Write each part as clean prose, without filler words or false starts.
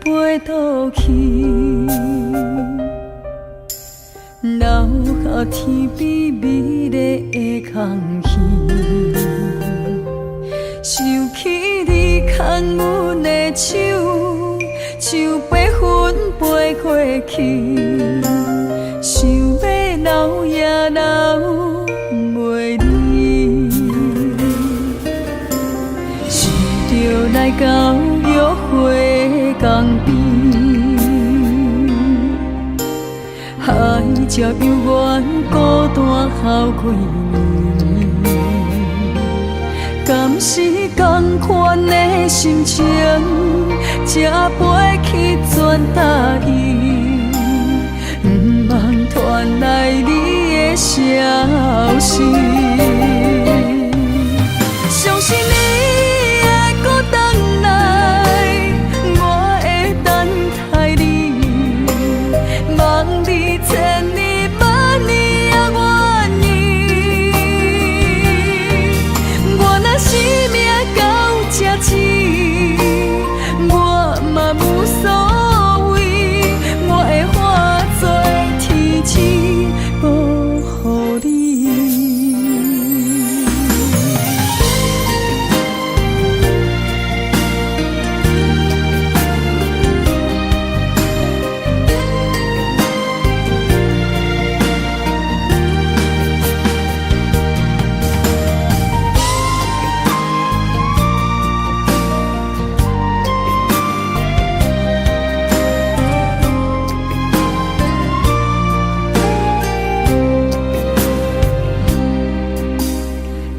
飞倒去，留下天边美丽的空气。想起你牵阮的手，像白云飞过去，想要留也留袂离。是着来到约会江边，海才犹原孤单哭几年。敢是同款的心情，才飞去全答应，不茫传来你的消息。相信你会搁回来，我会等待你，望你千年万年也愿意。我若生命到这止，我嘛无所谓，我会化作天使保护你。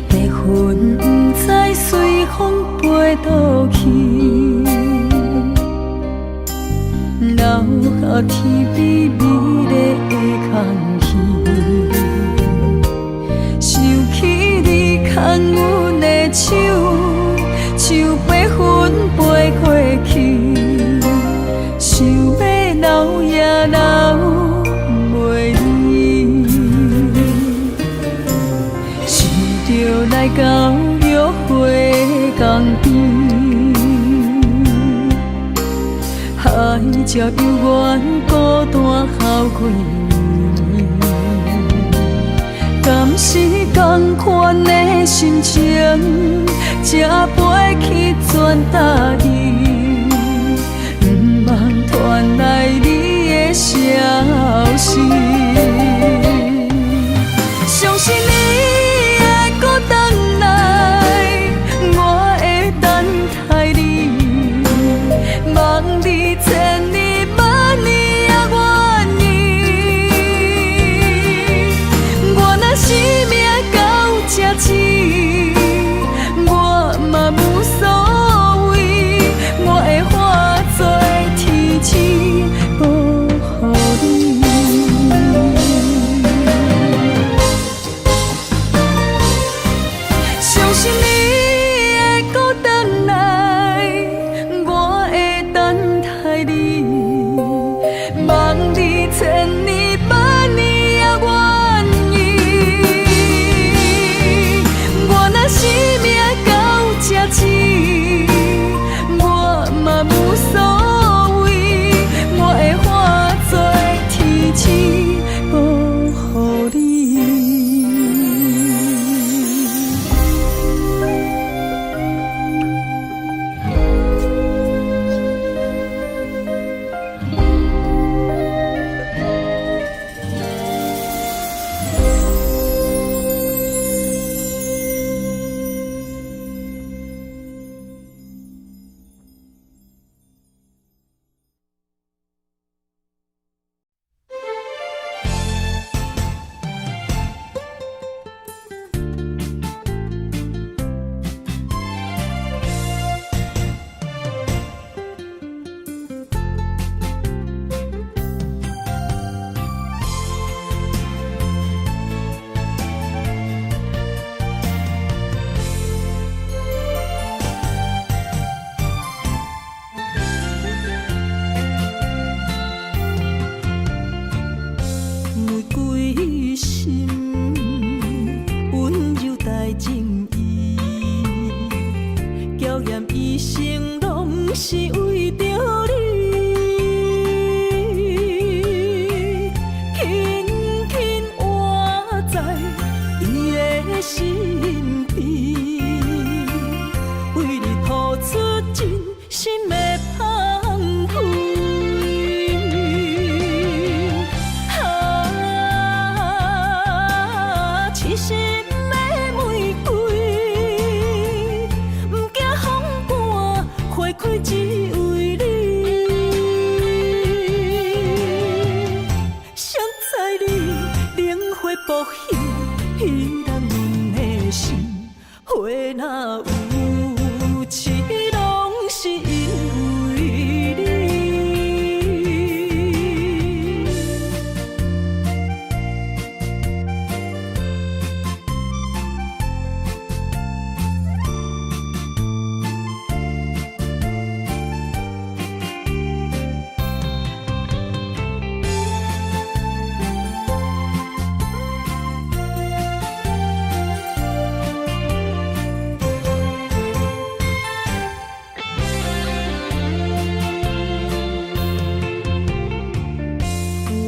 白云不知随风飞倒去，留下天边美丽的空气。想起你牵阮的手，像白云飞过去，想要留也留袂离。是着来到约会江边，海才犹原孤单哭几年。敢是同款的心情，才飞去全答应，不茫传来你的消息。相信你会搁回来，我会等待你，望你千年万年也愿意。我若生命到这止，我嘛无所谓，我会化作天使保护你。相信你会搁回来，我会等待你，望你千年万年也愿意。我若生命到这止，我嘛无所谓，我会化作天使保护你。是为着你，若有痴，拢是因为你。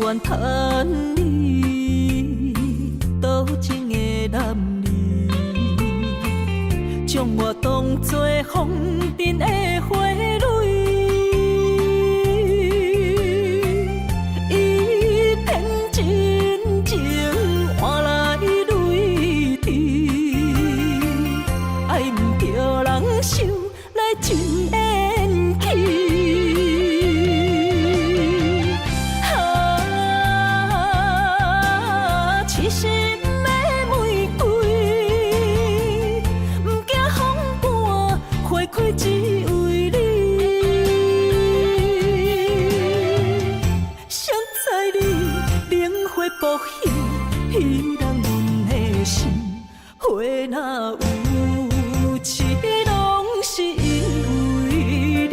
怨叹你多情的男儿，将我当作风尘的花蕊，伊偏真情换来泪滴，爱毋着人受来真缘起。只为你，谁知你冷血薄幸，彼人阮的心，花若有痴，拢是因为你。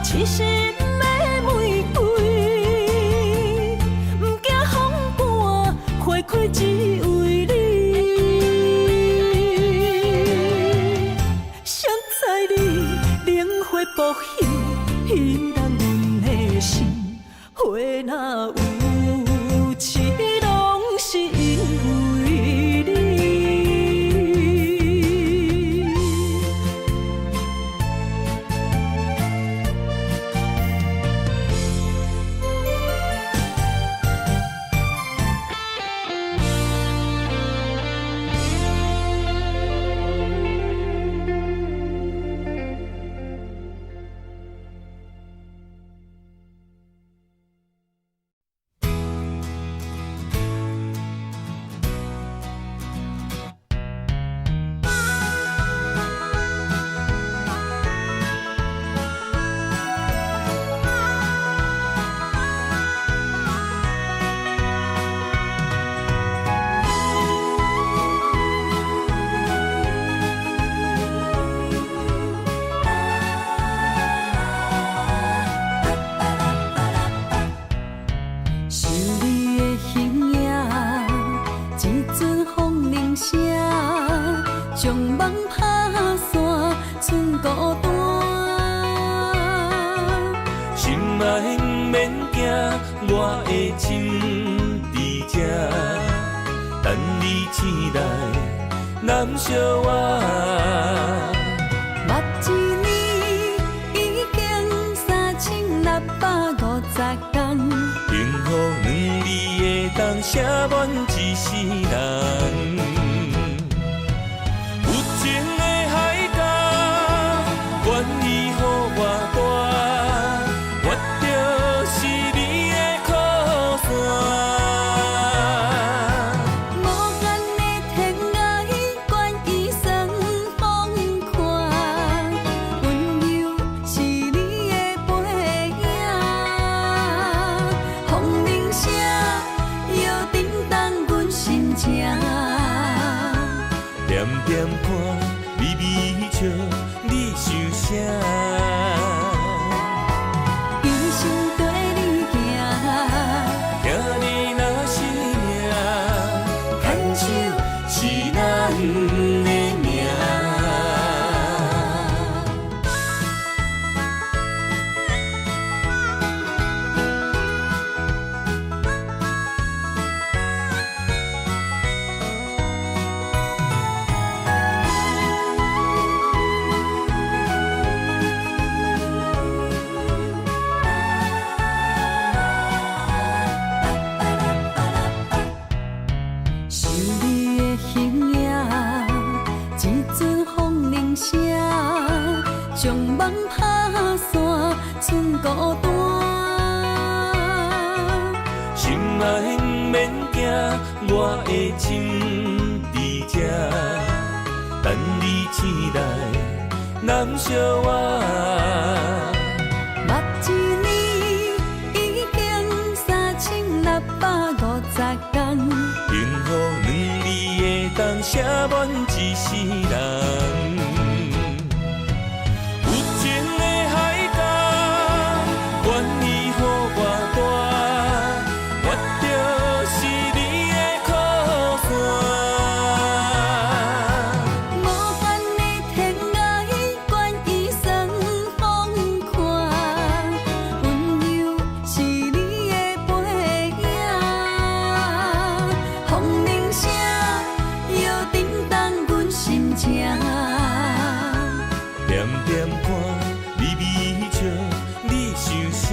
痴心的玫瑰，不惊风寒，花开只为你。谁知你冷血薄幸，彼人阮的心，花若有痴，拢是因为你。将梦拍散，剩孤单。心爱不免惊，我的心伫这，等你醒来，难相偎。目一年已经3650天，幸福两字的当写满一世人。愿意予我大，我就是你的靠山。无限的天涯，愿意算风看，温柔是你的背影。风铃声摇震动阮心情，点点看，微微笑。你想啥？一生跟你行，行你若是命，牵手是咱的命。孤单。心爱免惊，我的心伫这，等你醒来，难相偎。目一年已经3650天，幸福两字会当写满一世人。有情的海角，愿意予我带，我就是你的靠山。无限的天涯，愿意算风看，温柔是你的背影。风铃声摇叮当阮心情，点点看，微微笑，你想啥？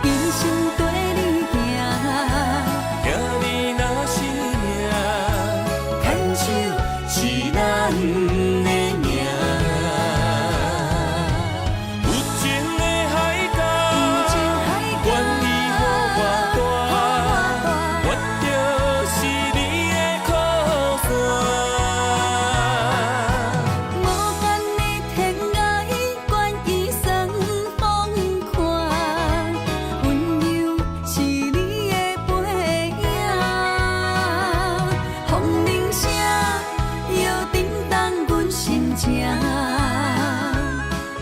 一生跟你行，行你若是命，牵手是咱的命。有情的海角，愿意予我带，我就是你的靠山。无限的天涯，愿意算风看，温柔是你的背影。风铃声摇叮当阮心情，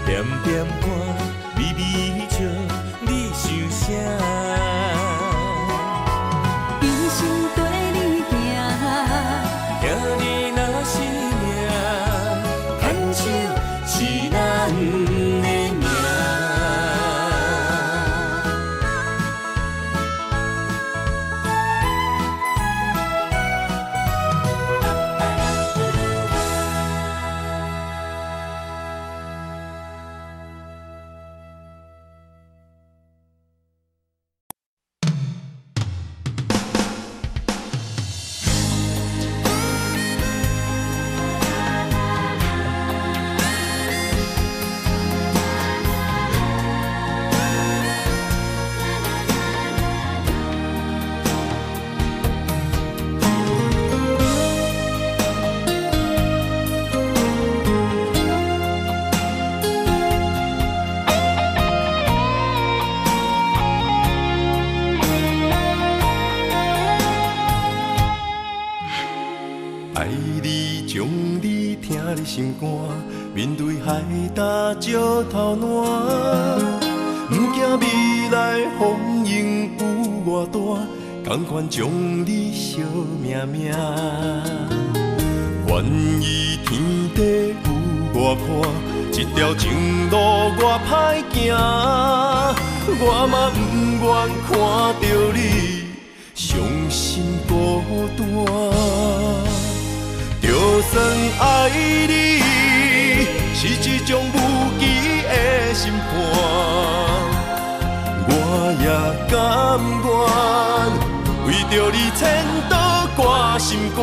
点点看，微微笑，你想啥？一生跟你行，行你若是命，牵手是咱的命。爱你将你听你心肝，面对海大石头烂，不惊未来风雨有偌大，甘愿将你惜命命。愿意天地有我看，这条情路我歹行，我嘛不愿看到你伤心孤单。就算爱你是一种无期的审判，我也甘愿为着你牵倒挂心肝。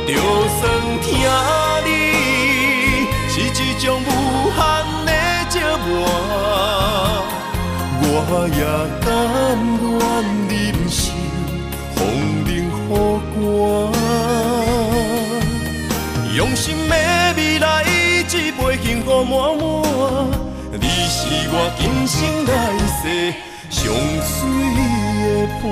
就算听你是一种无限的折磨，我也甘愿忍受风铃雨寒。用心的未来，一杯幸福满满。你是我今生来世上水的伴。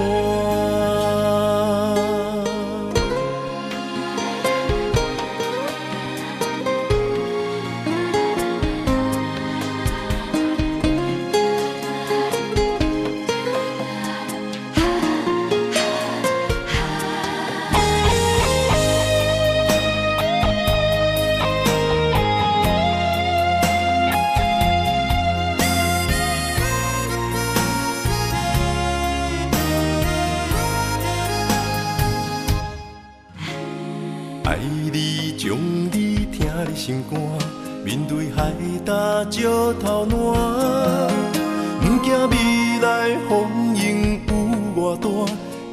爱你将你听你心肝，面对海大石头烂，不惊未来风雨有偌大，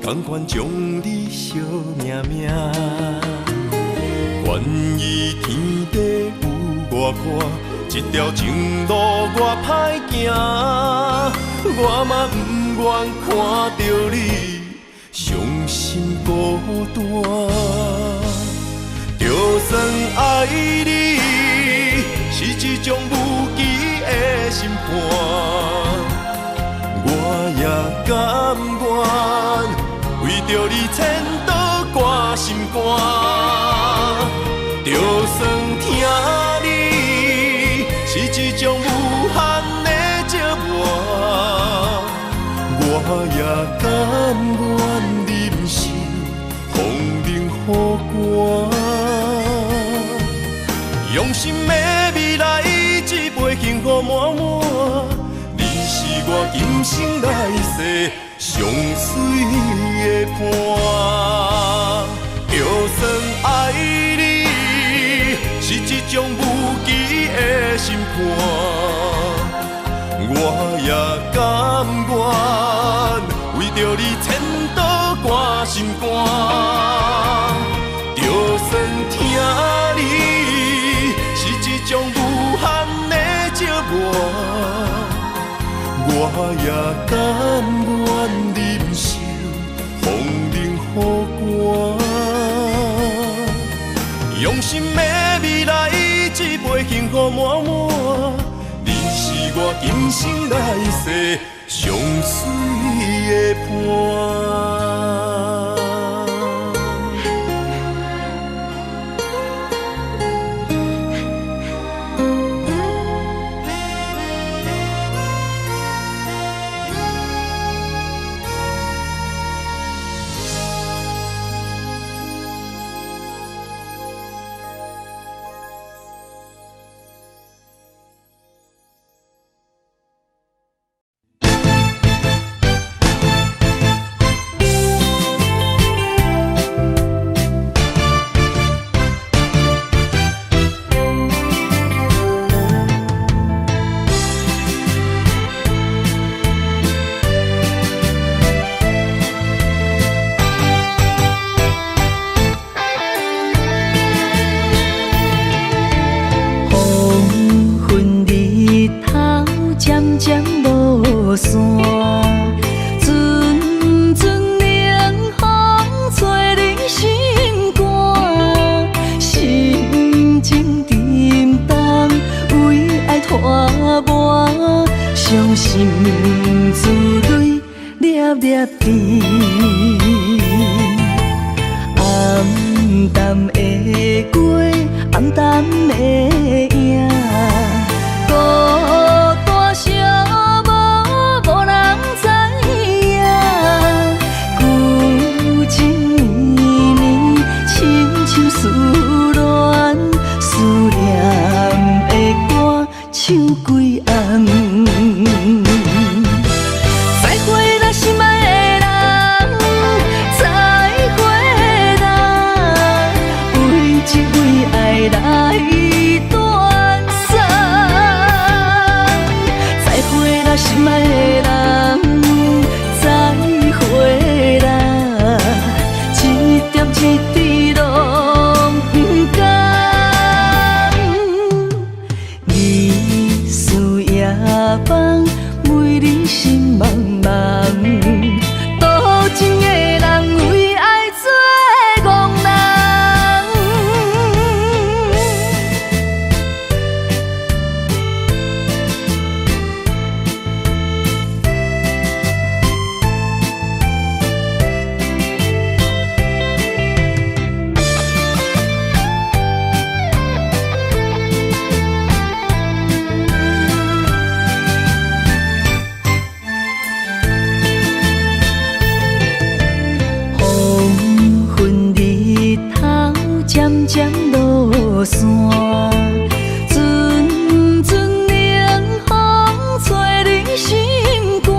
甘愿将你惜命命。愿意天地有我看，这条情路我歹行，我嘛不愿看到你伤心孤单。就算爱你是一种无期的审判，我也甘愿为着你牵倒挂心肝。就算听你是一种无限的折磨，我也甘愿忍受风冷雨寒。用心的未来，一杯幸福满满，你是我今生来世上水的伴。就算爱你是一种无期的审判，我也甘愿为着你牵倒挂心肝。就算听你是一种无限的折磨，我也甘愿忍受风冷雨寒。用心的未来，一杯幸福满满，你是我今生来世上水的伴。伤心珠泪粒粒滴，暗淡的月，暗淡的影，孤单寂寞，无人知影。旧情绵绵，亲像思恋，思念的歌唱几暗。再会啦，心爱的人，再会啦，为情为爱来断送。再会啦，心爱的人，再会啦，一点一滴拢不甘。日思夜梦，为你心茫茫，多情的人为爱做憨人。黄昏日头渐渐落山，阵阵冷风吹入心肝，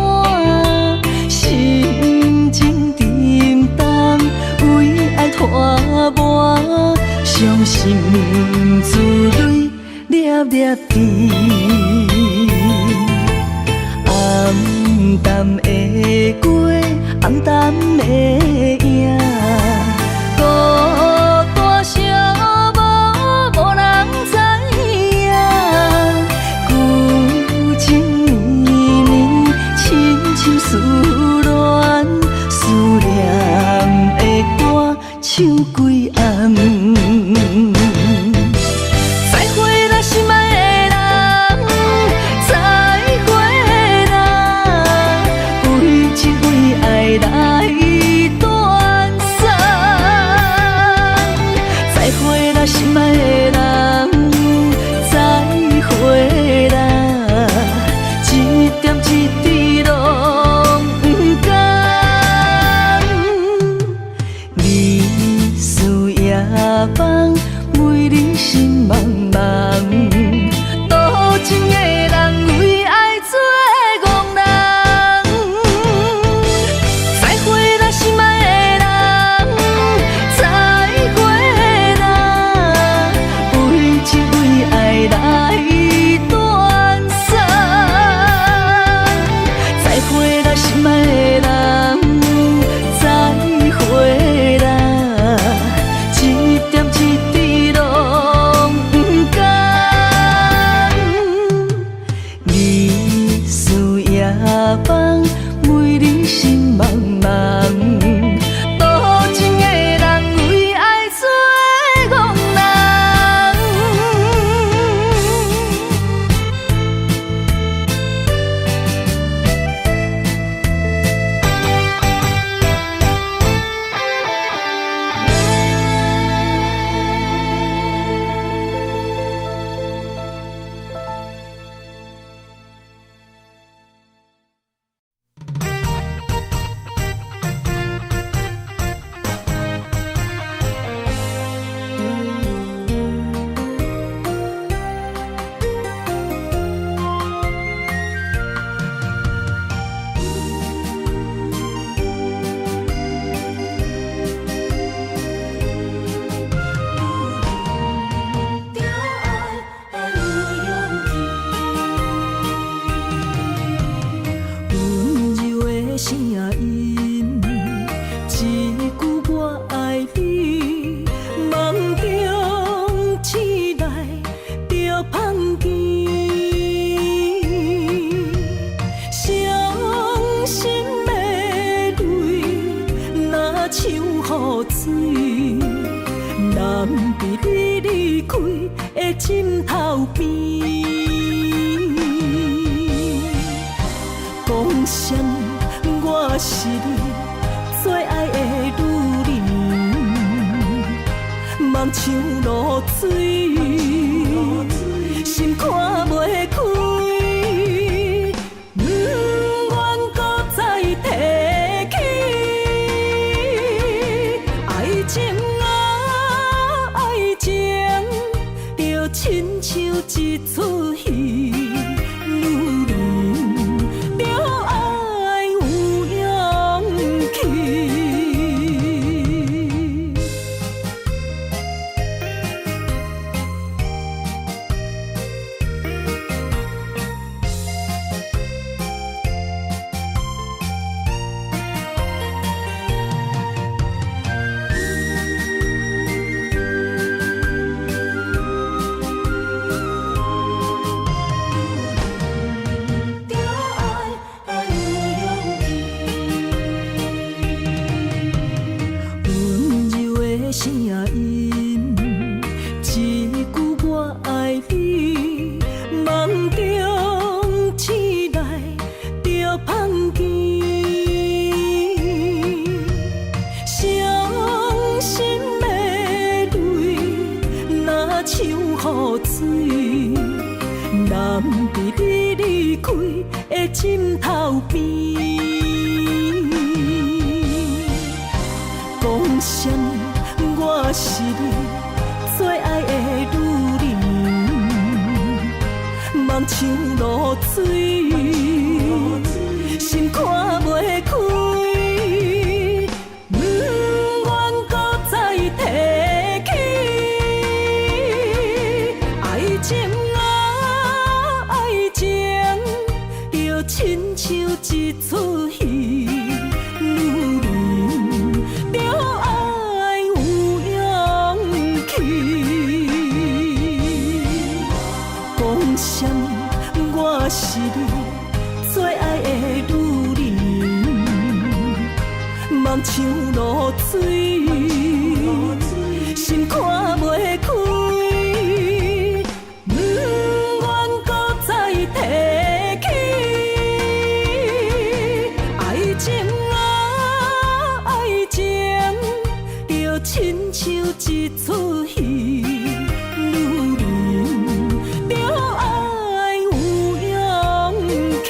心情沉重，为爱拖磨，伤心珠泪粒粒滴，暗淡的月，暗淡的影，孤单寂寞，无人知影。恋，思念的歌唱几暗。再会啦，心爱的人，再会啦，为情为爱来断送。再会啦，心爱的人，再会啦，一点一滴拢不甘。日思夜梦，为你心茫茫。多情的人为爱做憨人。再会啦，心爱的人，再会啦，为情为爱来断送。再会啦，心爱的人，再会啦，一点一滴拢不甘。日思夜梦，为你心茫茫。多情的人为爱做憨人。温柔的声音，一句我爱你，梦中醒来就碰见，伤心的泪若像雨水，难避你离开的枕头边。讲声我是你最爱的女人，梦像露水，心看袂开，不愿搁再提起。爱情啊，爱情，就亲像一出戏。声音，一句我爱你，梦中醒来就碰见，伤心的泪若像雨水，难避你离开的枕头边。讲声我是你最爱的女人，梦像露水，心看袂开，不愿搁再提起。爱情啊，爱情，就亲像一出戏。我是你最爱的女人，人像露水，心看袂开，不愿搁再提起。爱情啊，爱情，就亲像一出戏，女人着爱有勇气。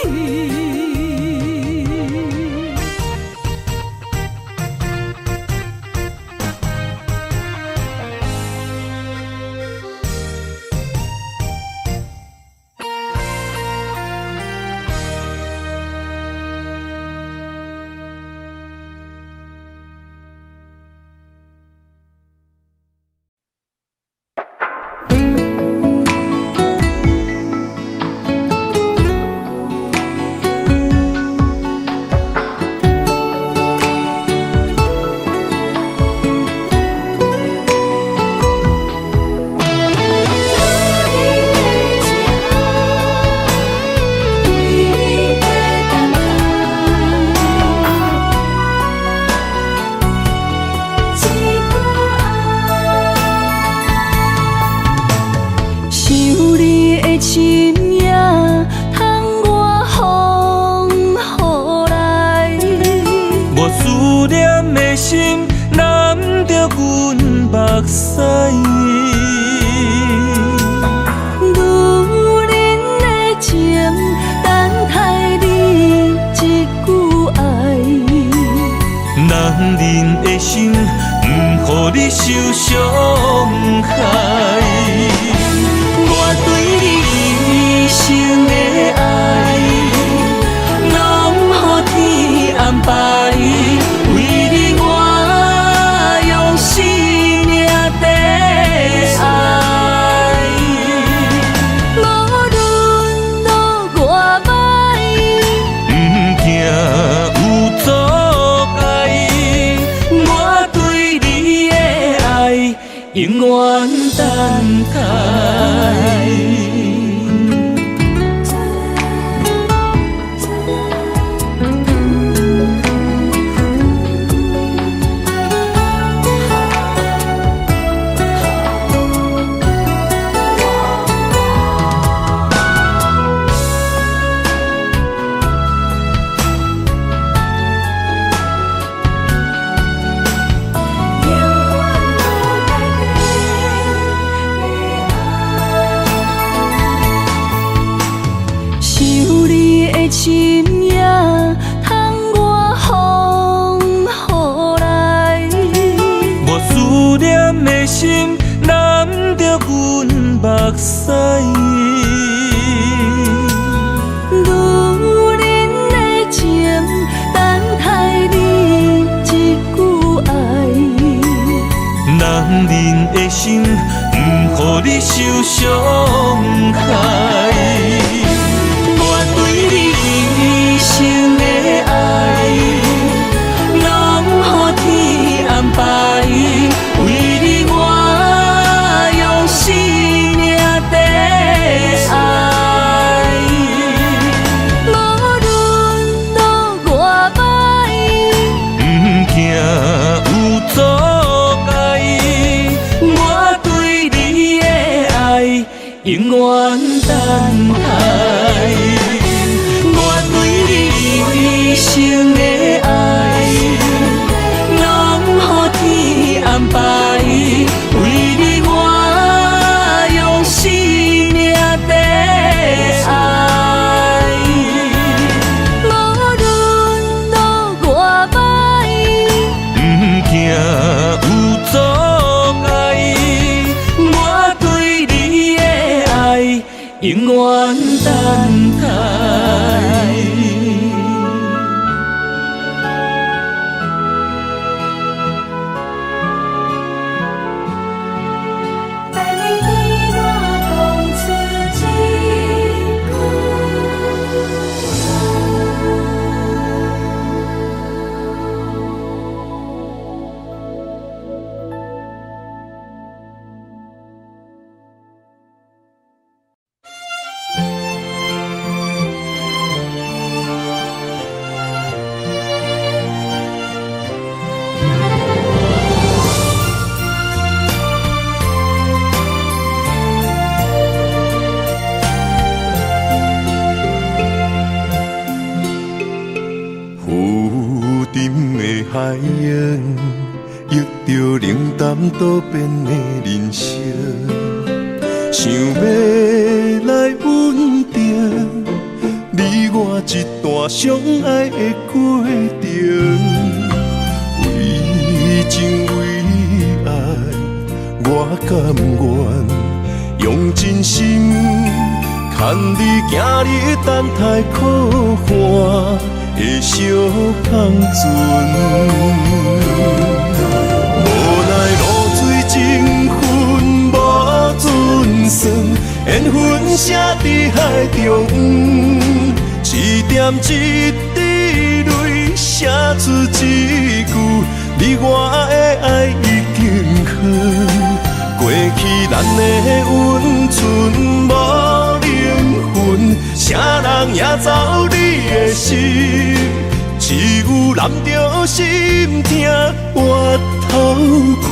永远等待。心也通我风雨来，我思念的心染着阮目屎。女人的情等待你一句爱，男人的心不予你受伤害。生的爱，拢予天安排。为你我用生命在爱。无论路偌歹，不惊有阻碍。我对你的爱永远等待。生的爱，拢予天安排。为你我用生命在爱。无论路偌歹，不惊有阻碍。我对你的爱永远等待。沉的海洋，遇着冷淡多变的人生，想要来稳定你我一段相爱的过程。为情为爱，我甘愿用真心牵你行你等待苦寒的小港船。无奈露水情分无准算，缘分写伫海中，一点一滴泪写出一句，你我的爱已经远。过去咱的温存无灵魂，啥人也走你的心，只有揽着心痛回头看，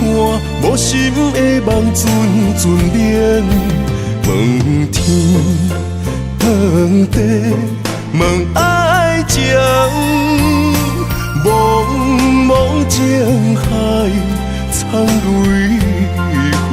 无心的梦阵阵冷。问天问地问爱情，茫茫情海苍泪痕。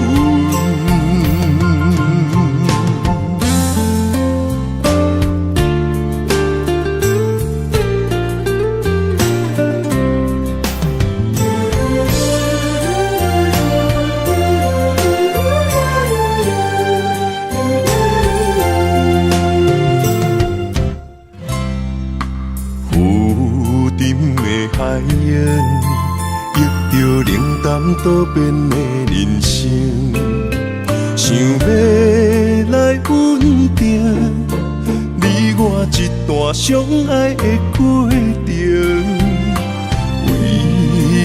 海洋遇着冷淡多变的人生，想要来稳定你我一段相爱的过程。为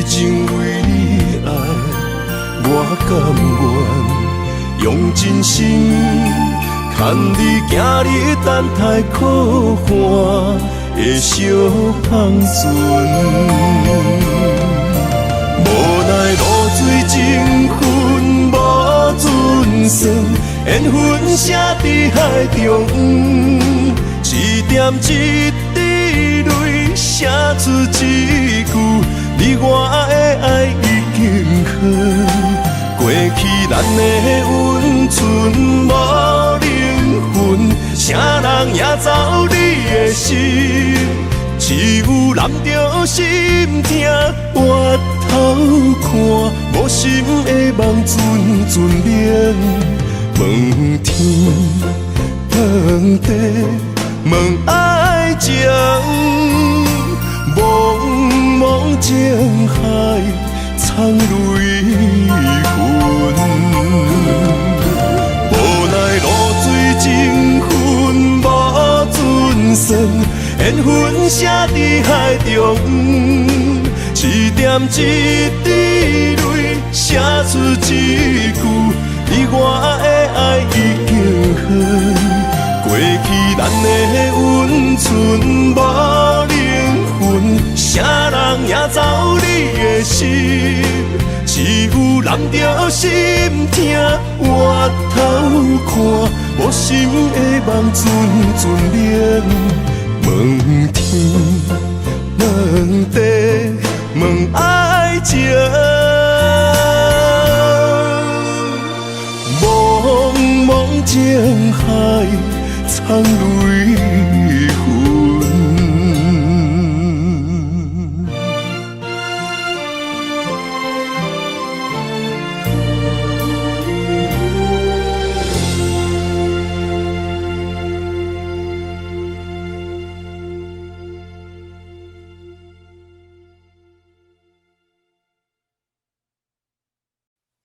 情为爱，我甘愿用真心牵你行你等待苦寒的小港船。无奈露水情分无准算，缘分写伫海中，一点一滴泪写出一句，你我的爱已经远。过去咱的温存无灵魂，啥人也走你的心，只有揽着心痛回头看，无心的梦阵阵冷。问天问地问爱情，茫茫情海苍泪痕。无奈露水情分无准算，缘分写伫海中，一点一滴泪写出一句，你我的爱已经远。过去咱的温存无灵魂，啥人也走你的心，只有揽着心痛回头看，无心的梦阵阵冷。问天问地问爱情，茫茫情海苍泪痕。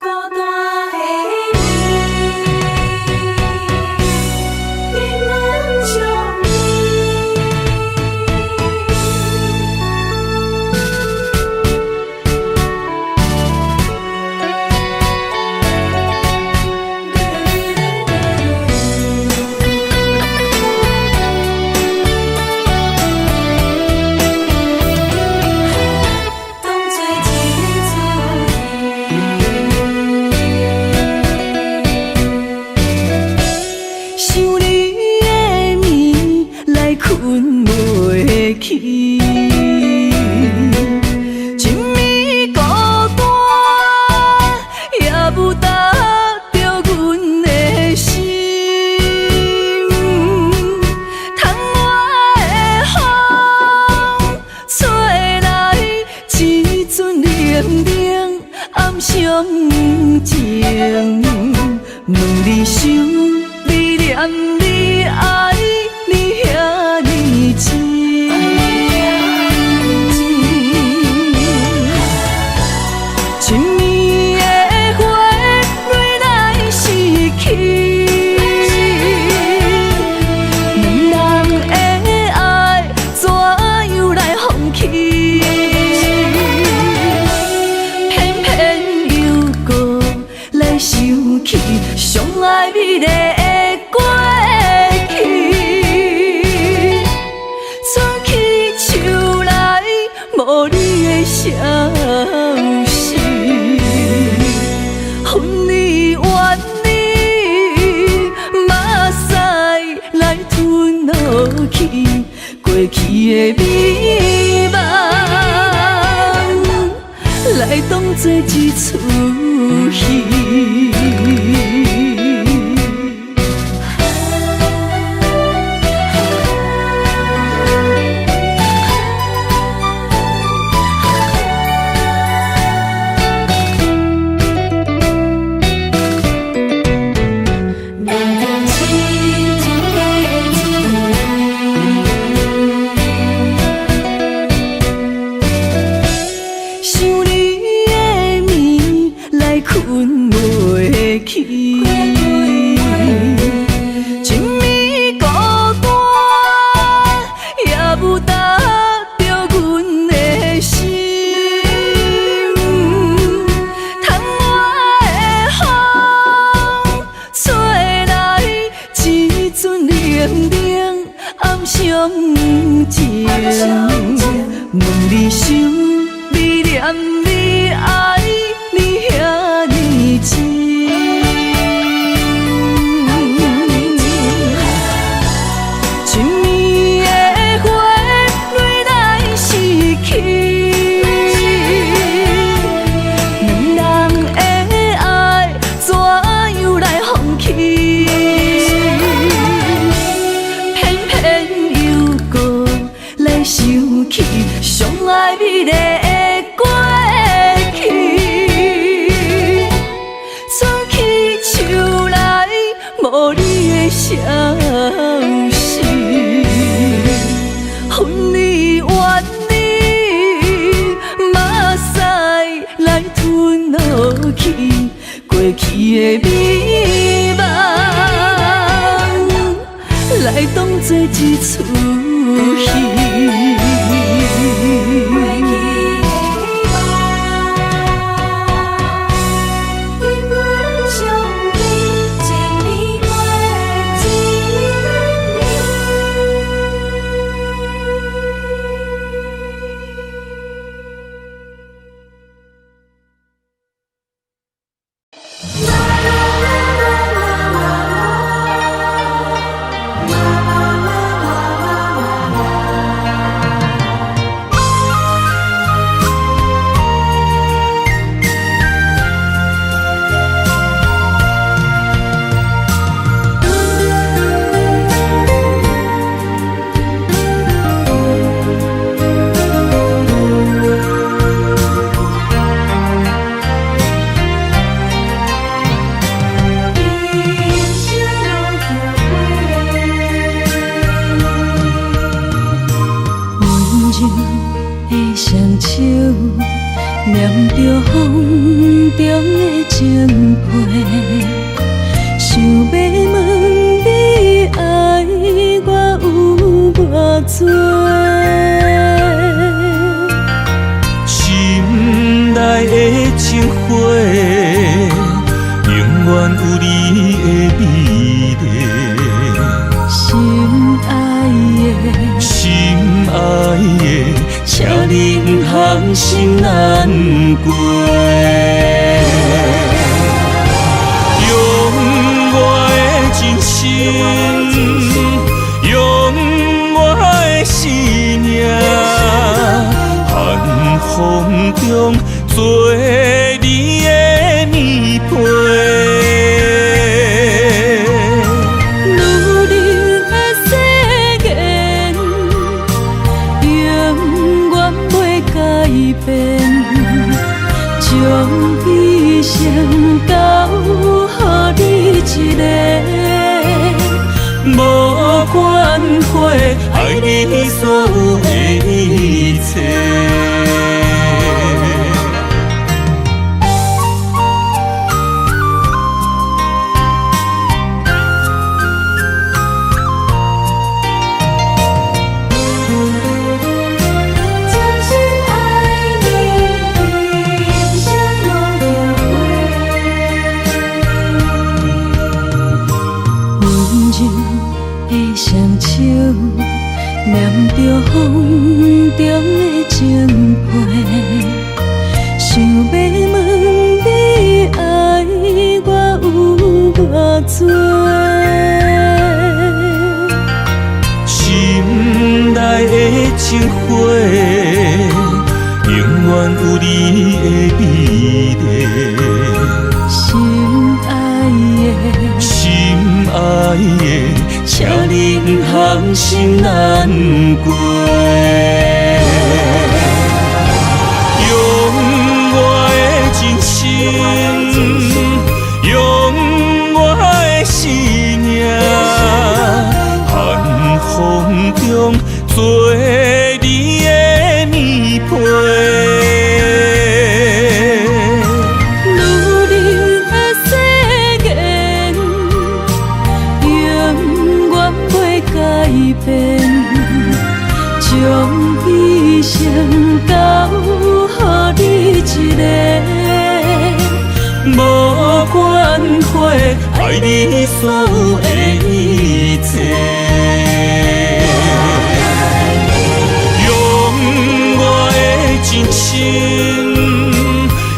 孤单的你，你能将情，问你想，你念你爱，你遐尼深。亲密的花，蕊来失去，两人的爱怎样来放弃？偏偏又搁来想起上爱美丽的过去，吹起树来无你的消息，恨你怨你，目屎来吞落去，过去的美梦来当作一出戏。困袂去，真美孤单，也无达着阮的心。窗外的风，吹来一阵冷冷暗伤情，问你想，你念你爱，你遐尼深。亲密的花，蕊来失去，两人的爱怎样来放弃？偏偏又搁来想起上爱美丽的过去，吹起树来无你的消息，恨你怨你，目屎来吞落去，过去的美梦来当作一出戏。念着风中的情批，想要问你爱我有偌多？心内的情花，永远有你的美丽。心爱的，请你不通心难过，用我的真心，用我的生命，寒风中做你的棉被。生到予你一个，无关悔，爱你所有的一切。念着风中的情批，想要问你爱我有偌多，心内的情花，永远有你的美丽。心爱的，请你不通心难过，用我的真心，用我的生命，寒风中做你的棉被。将一生交予你一个，无关悔，爱你所有的一切。用我的真心，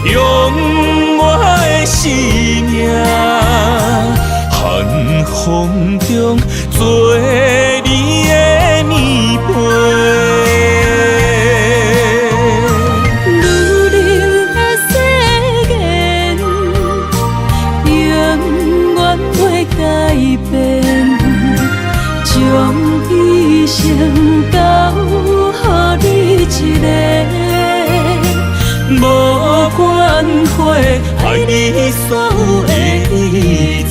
用我的生命，寒风中做你的棉被。将一生交予你一个，无关悔，爱你所有的一切。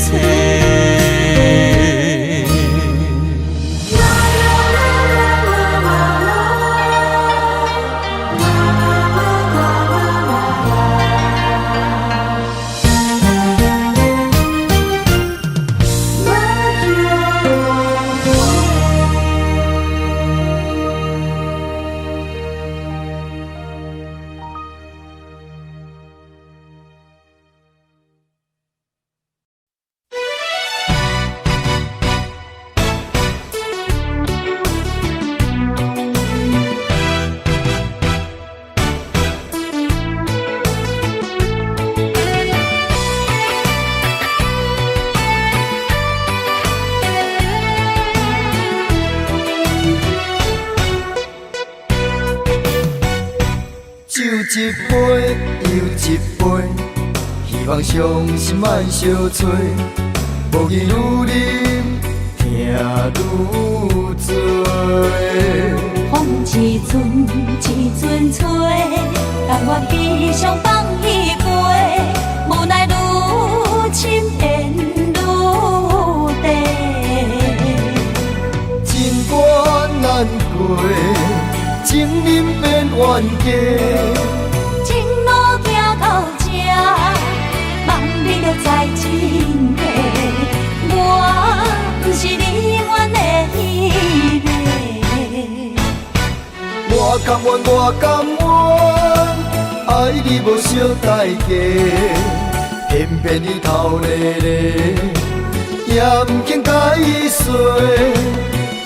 一杯又一杯，希望伤心莫相催。无言愈啉，听愈醉。风一阵一阵吹，但我悲伤放伊过，无奈愈深缘愈低。情关难过，情人变冤家。在真地，我不是你愿的迄个。我甘愿，我甘愿，爱你无小代价，偏偏你头咧咧，也不肯甲伊说，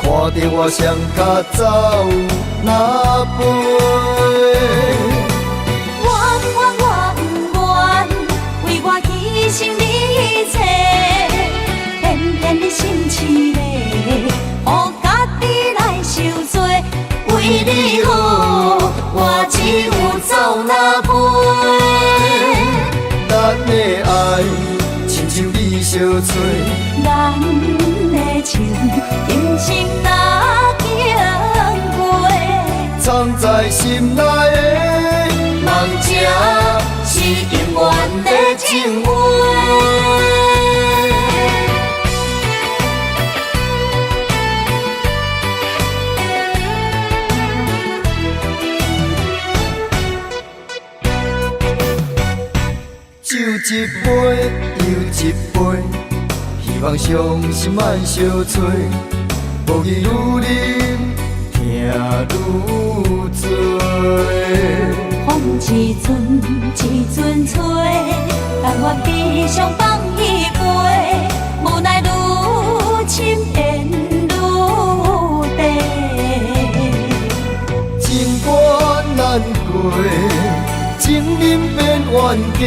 看着我双脚走哪飞。牺牲你一切，偏偏你心痴嘞，予家己来受罪。为你好，我只有走哪飞。咱的爱，亲像你相催，咱的情，今生哪经过？藏在心内的梦，才是永远的情。情话。酒一杯又一杯，希望伤心莫相催。无语愈啉，听愈醉。风一阵一阵吹，但我悲伤放一杯，无奈愈深缘愈低。情关难过，情人变冤家。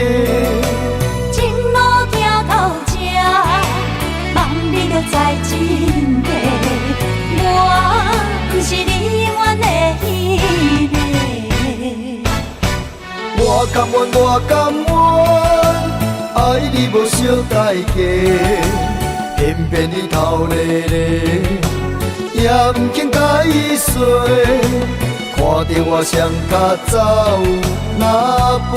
情路行到这，望你着知真谛。我不是你愿的迄个。我甘愿，我甘愿，爱你无小代价，偏偏你头咧咧，也不肯解释。看着我双脚走哪飞？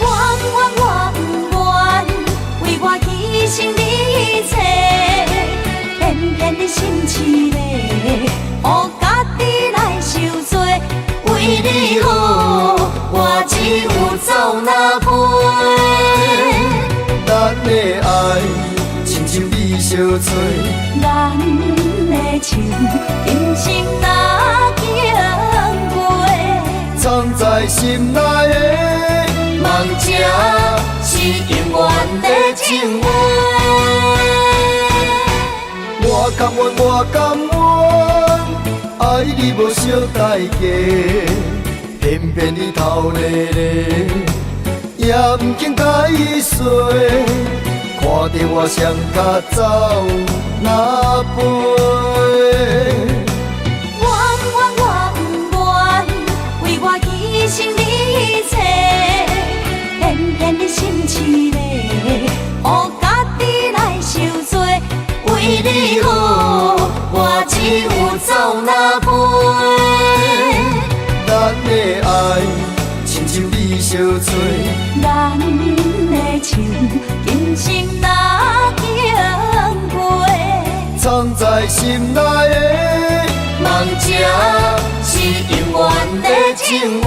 我不愿，为我牺牲你一切，偏偏你心痴咧，予家己来受罪。为你好，我只有走哪飞？咱的爱亲像你相吹，咱的情今生若经过，藏在心内的梦境是永远的情话。我甘愿，我甘愿，爱你无小代价，偏偏你头咧咧，也不肯解释。看着我双脚走哪飞？我不愿，为我牺牲你一切，偏偏你心痴咧，予家己来受罪。为你好，我只有走哪飞？咱的爱亲像你相吹，咱的情今生若经过，藏在心内的梦境是永远的情话。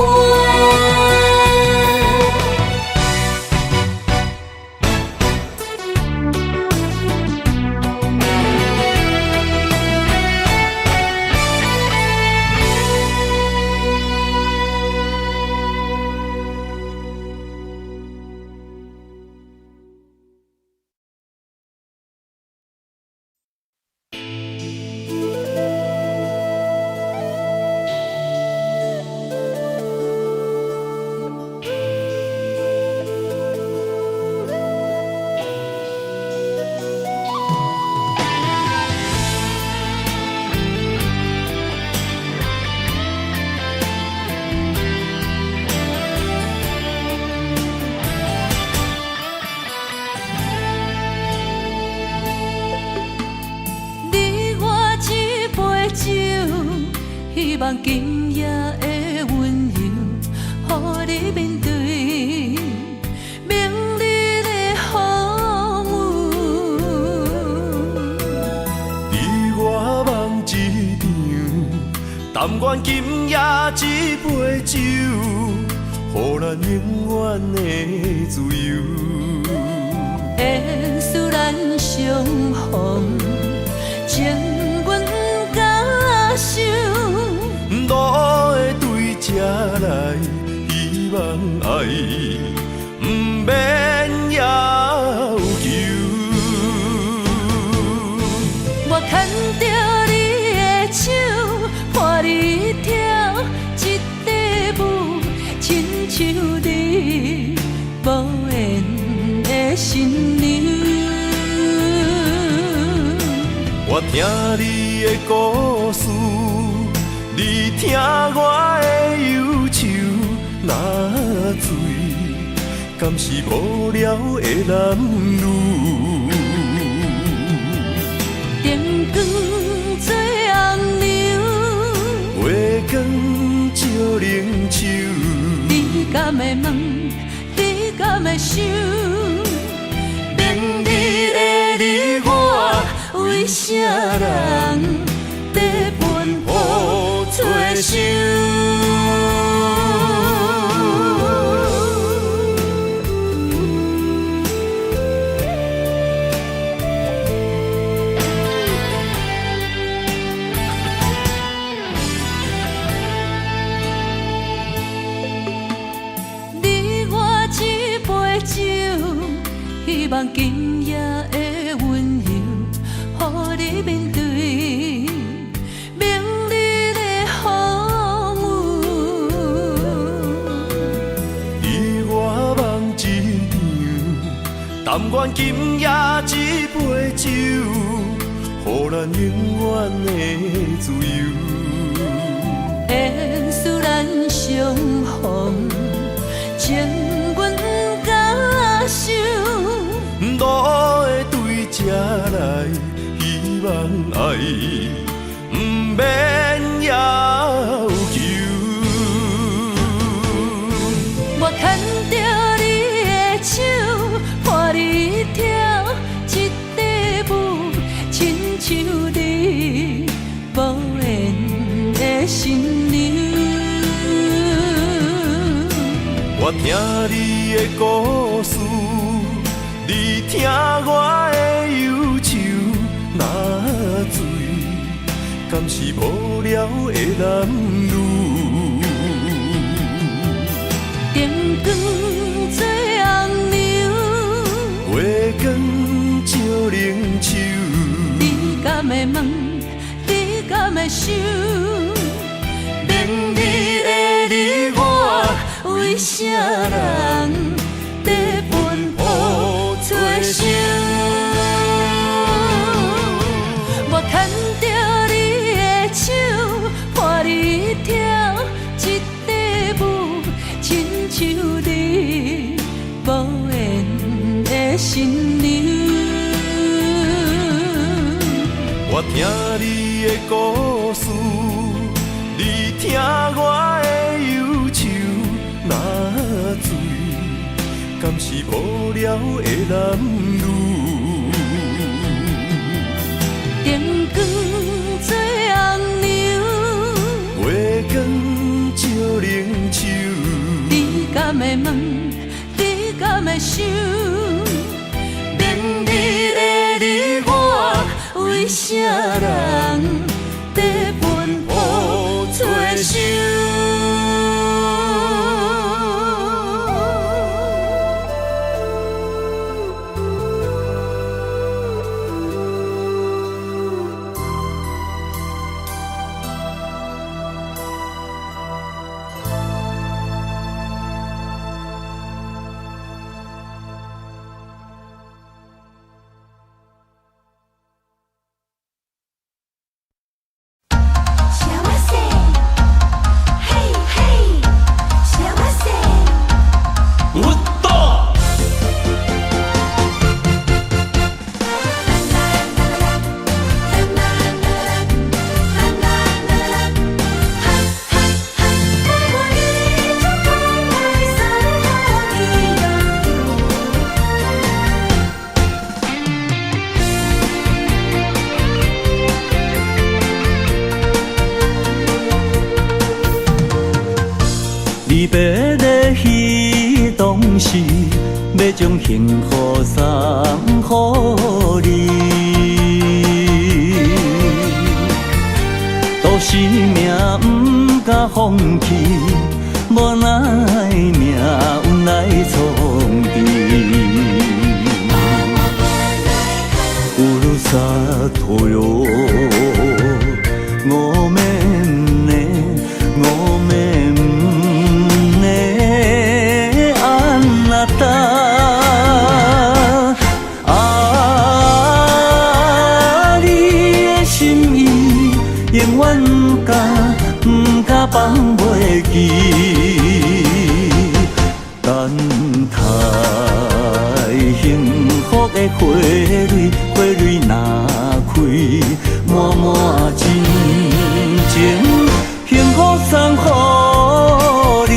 希望今夜的温柔，予你面对明日的风雨。你我梦一场，但愿今夜这杯酒，予咱永远的自由。缘使咱相逢，情阮不敢想。路会对这来，希望爱不免要求。我牵着你的手，伴你跳一支舞，亲像你无言的新娘。我听你的故事，你听我的忧愁，那水敢是无聊的男女？灯光做红娘，月光照冷秋，你敢会问，你敢会想？明日的你我，为啥人在奔波找想？希望今夜的温柔，予你面对明日的风雨。你我梦一场，但愿今夜这杯酒，予咱永远的自由。缘使咱相逢，情阮敢受。路会对这来，希望爱不免要求。我牵着你的手，伴你跳一支舞，亲像你无缘的新娘。我听你的故事，你听我的忧愁，若醉，敢是无聊的男女？灯光做红娘，月光照冷秋，你敢会问，你敢会想？明日的你我，为啥人在奔波找想？我牵着你的手，伴你跳一支舞，亲像你无缘的新娘。我听你的故事，你听我的忧愁，若醉，敢是无聊的男女？灯光做红娘，月光照冷秋，你敢会问，你敢会想？明日的你我，为啥人在奔波找想？离别的彼当时，要将幸福送予你。都是命不敢放弃，无奈命运来创治。乌鲁萨托哟，我们。永远不敢放袂记，等待幸福的花蕊，花蕊若开，满满真情，幸福送予你。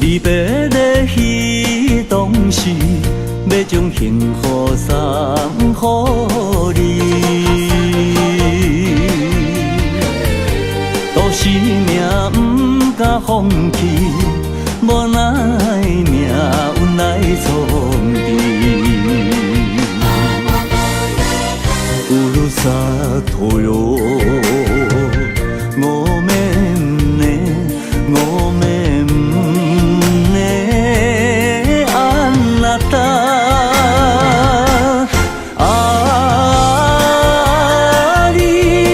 离别的彼当时，要将幸福送予你。都是命不敢放弃，无奈命运来创治。乌鲁萨托哟，我们呢，我们呢，安那达啊，你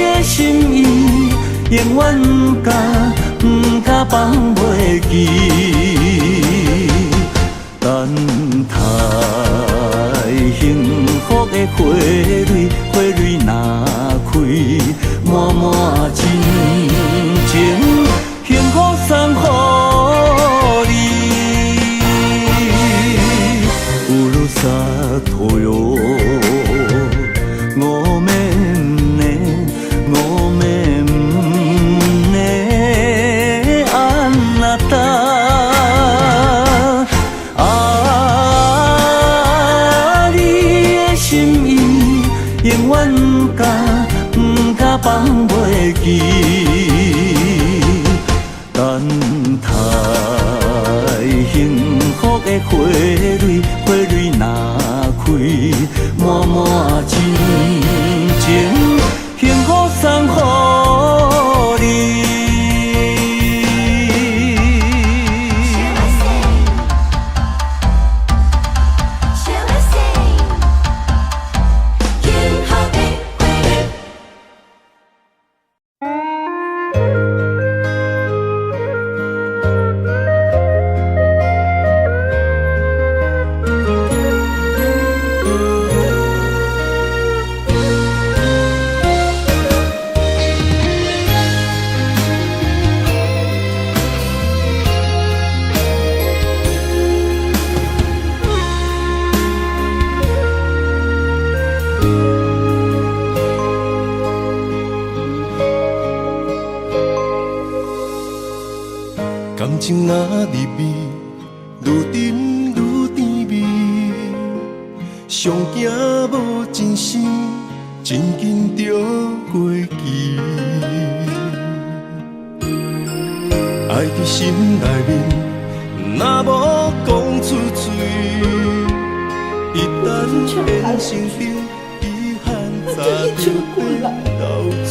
的心意永远甲不甲放袂记，等待幸福的花蕊。花蕊若开，满满真情，幸福送予你。乌鲁萨托哟，我们呢，我们呢，安那达啊，你的心意。永远甲不甲放袂记，等待幸福的花蕊，花蕊若开，满满真情，幸福送予你。感情若入味，愈沉愈甜蜜，上惊无真心，真紧就过期。爱伫心内面，若无讲出嘴，一旦变成冰，遗憾早就变流水。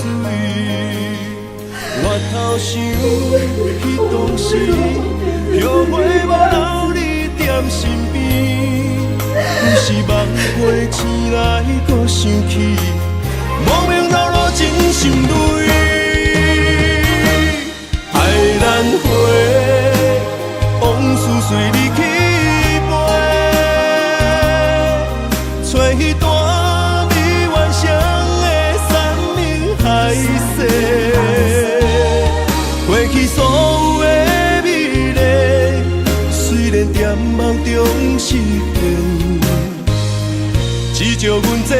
我头想彼当时，后悔无留你踮身边，有时梦过醒来，搁想起，莫名流露真心泪。爱难回，往事随你去飞，找彼段美幻想的山明海誓。过去所有的美丽，虽然在梦中实现，只叫阮这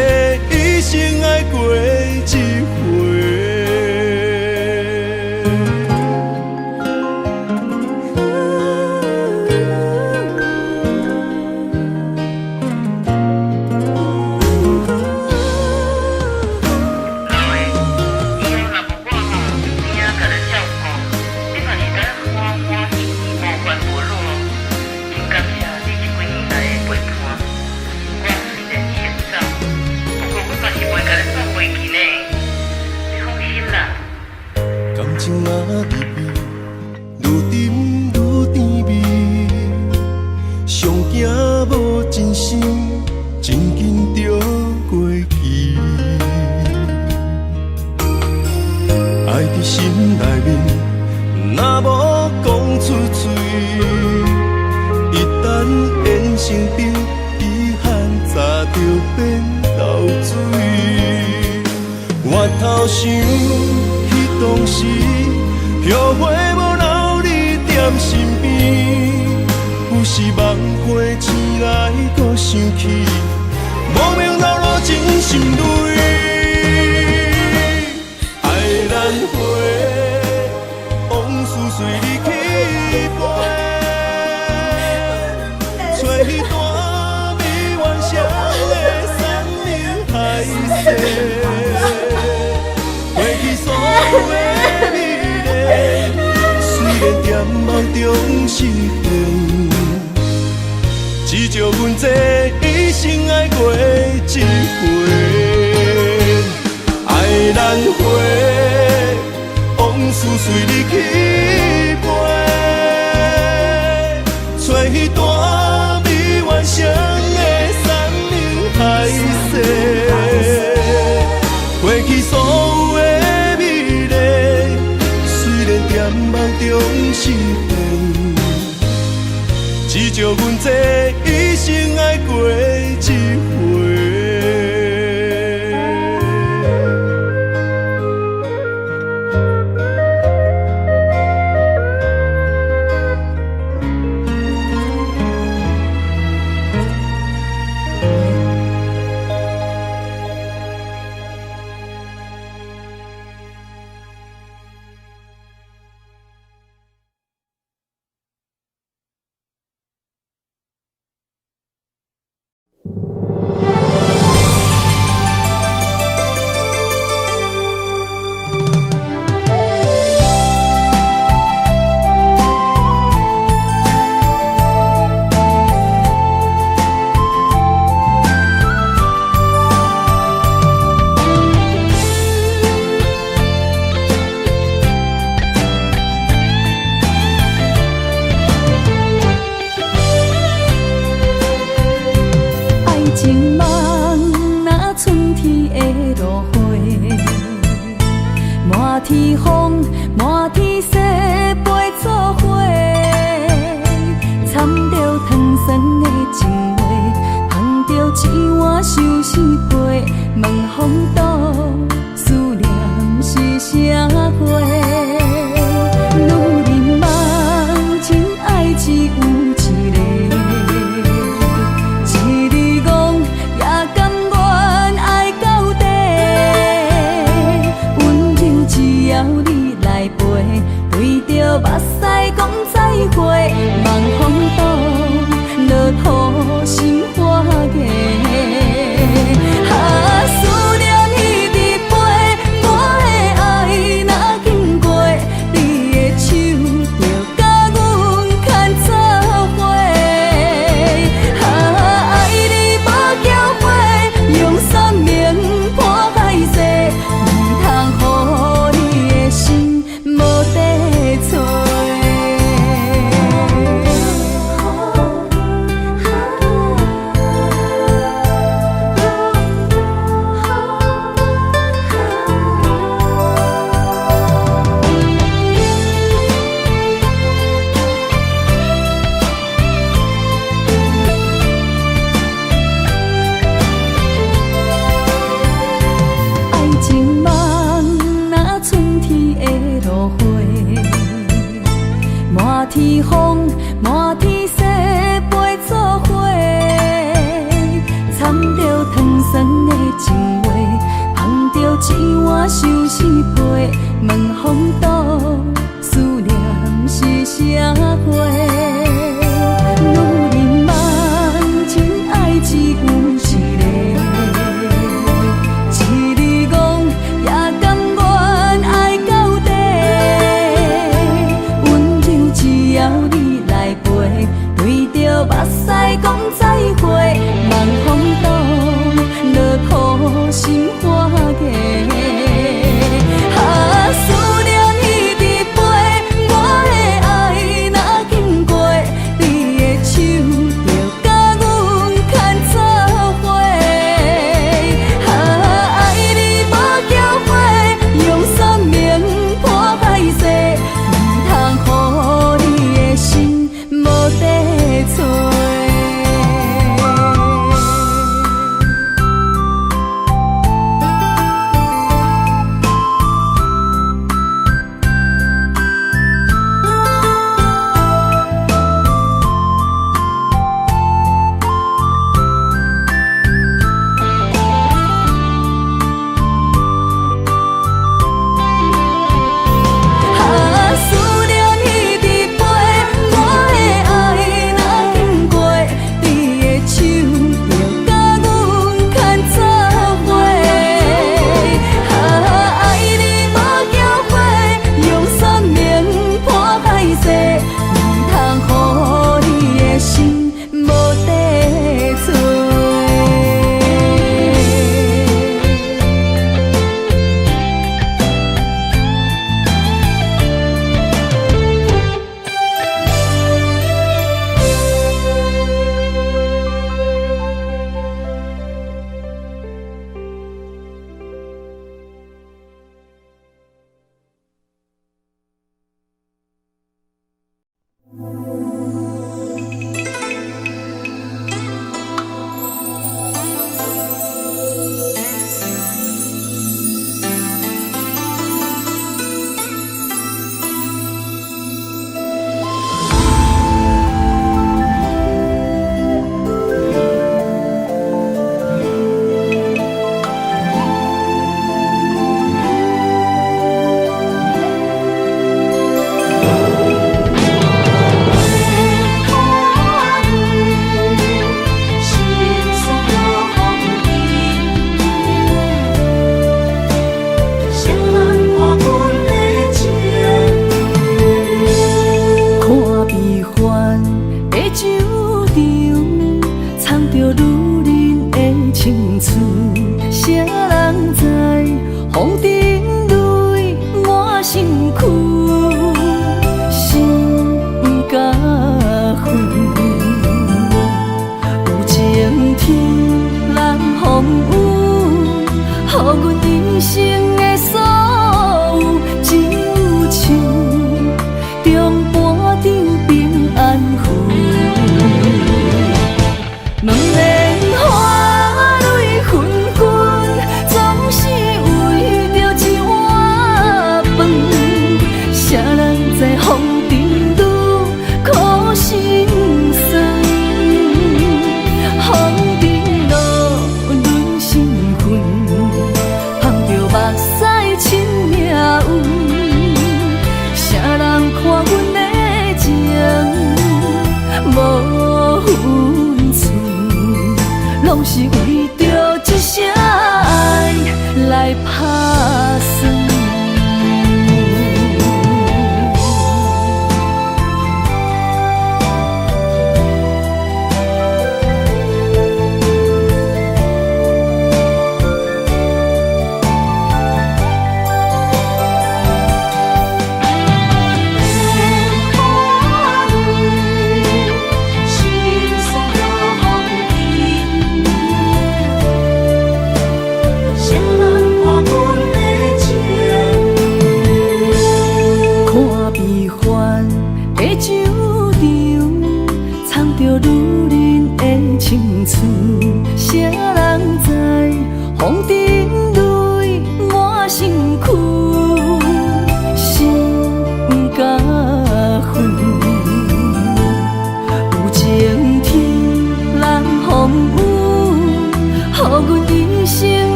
一生爱过一回。情若入味，愈沉愈甜蜜，上惊无真心，真紧就过期。爱伫心内面，若无讲出嘴，一旦变成冰，遗憾早就变流水。我头想。当时后悔无留你踮身边，有时梦过醒来，搁想起，莫名流露真心泪。爱难回，往事随你去飞，实现。只招阮这一生爱过一回，爱难回，往事随你去飞，找迄段未完成的山盟海誓。过去所有的美丽，虽然在梦中实现，只招阮这一生爱过一回。情梦若春天的落花，满天风，满天雪，陪作伙，掺着糖酸的情话，捧着一碗相思杯，问风度，思念是啥货？女人梦情爱只有一个。目屎讲再会，望风度，落雨心花芽。思念彼日飞，我的爱若经过，你的手就甲阮牵做伙。爱你无缴费，用生命破海誓，唔通予你的心无地找。满天风，满天雪，陪作伙，掺着糖酸的情话，捧着一碗相思杯，问风度，思念是啥货？女人梦情爱只有一个，一字讲也甘愿爱到底。只要你来陪，对着目屎。拢是为着一声爱来打算。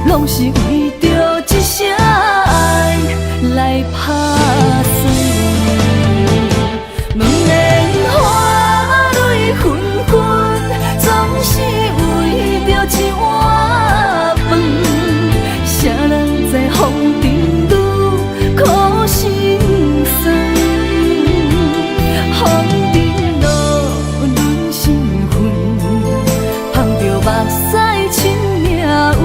拢是为着一声爱来打算。两莲花蕊纷纷，总是为着一碗饭。谁人在风中愈苦心酸？风中路润心魂，捧着目屎深命运。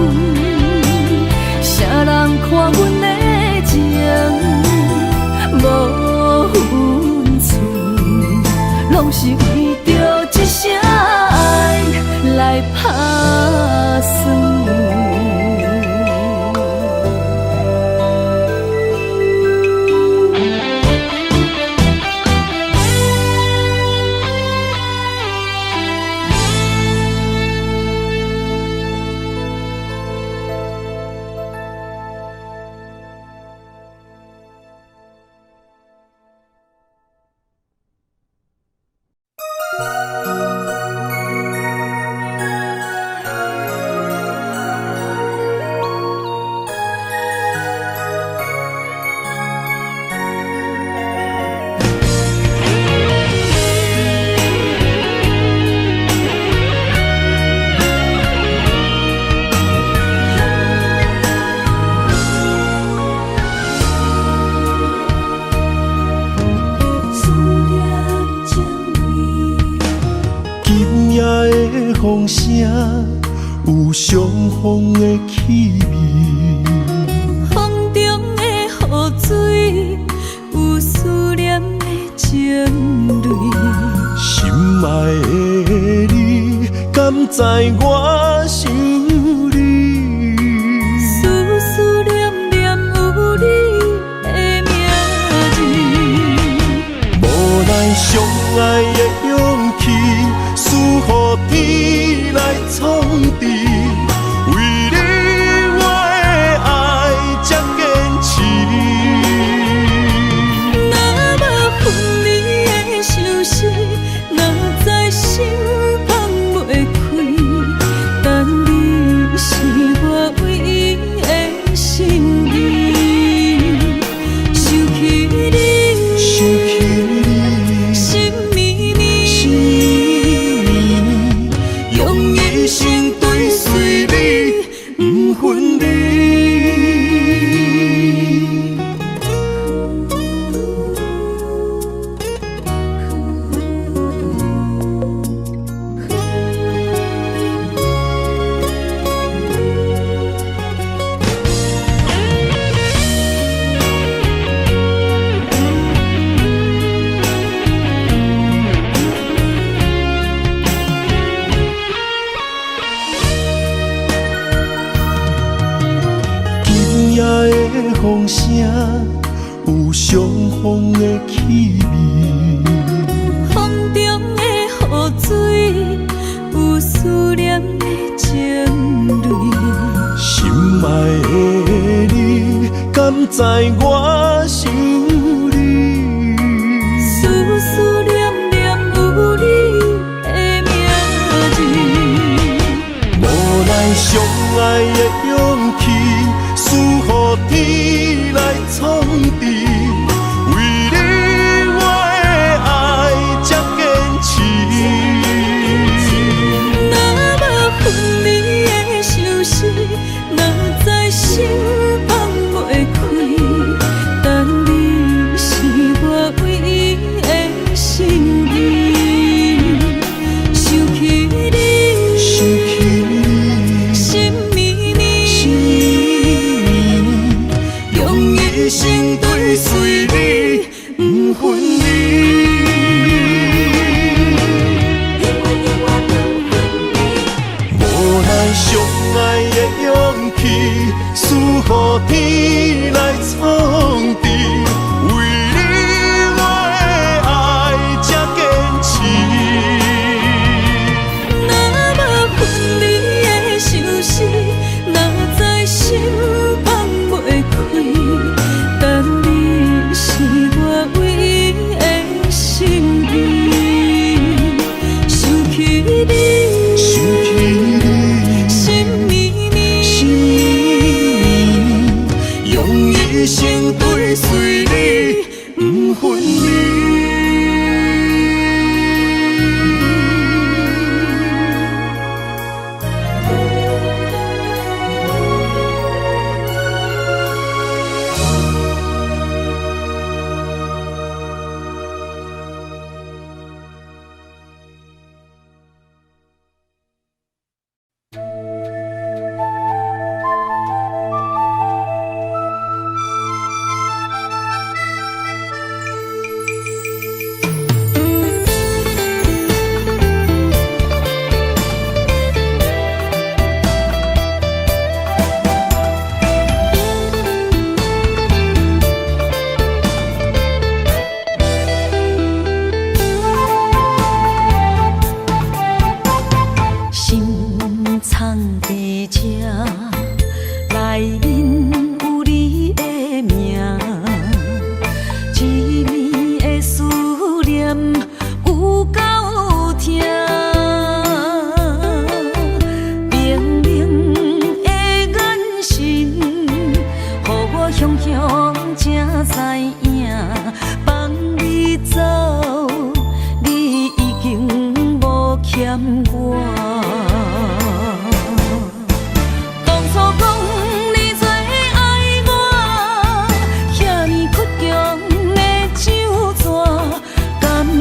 夜的风声有相逢的气味，风中的雨水有思念的情泪。心爱的你，敢知我想你？思念念有你的名字，无奈相爱的勇气，赐予天来创治。为你我的爱才坚持。若无分离的相思，若在心放袂开，但你是我唯一的心意。想起你，想起你，心绵绵，心绵绵，用一生追随你，不分离。今夜的风声有相逢的气味，风中的雨水有思念的情泪。心爱的你，敢知我想你？思念念有你的名字，无奈相爱的勇气，赐予天来创治。为你我的爱才坚持。若无分离的相思，若在心放袂开，但你是我唯一的心意。想起你，想起你，心绵绵，心绵绵，用一生追随你，不分离。无奈相爱的勇气，赐予天来创治。为你我的爱才坚持。若无分离的相思，若在心放袂开，但你是我唯一的心意。想起你，想起你，心绵绵，心绵绵，用一生追随你，不分离。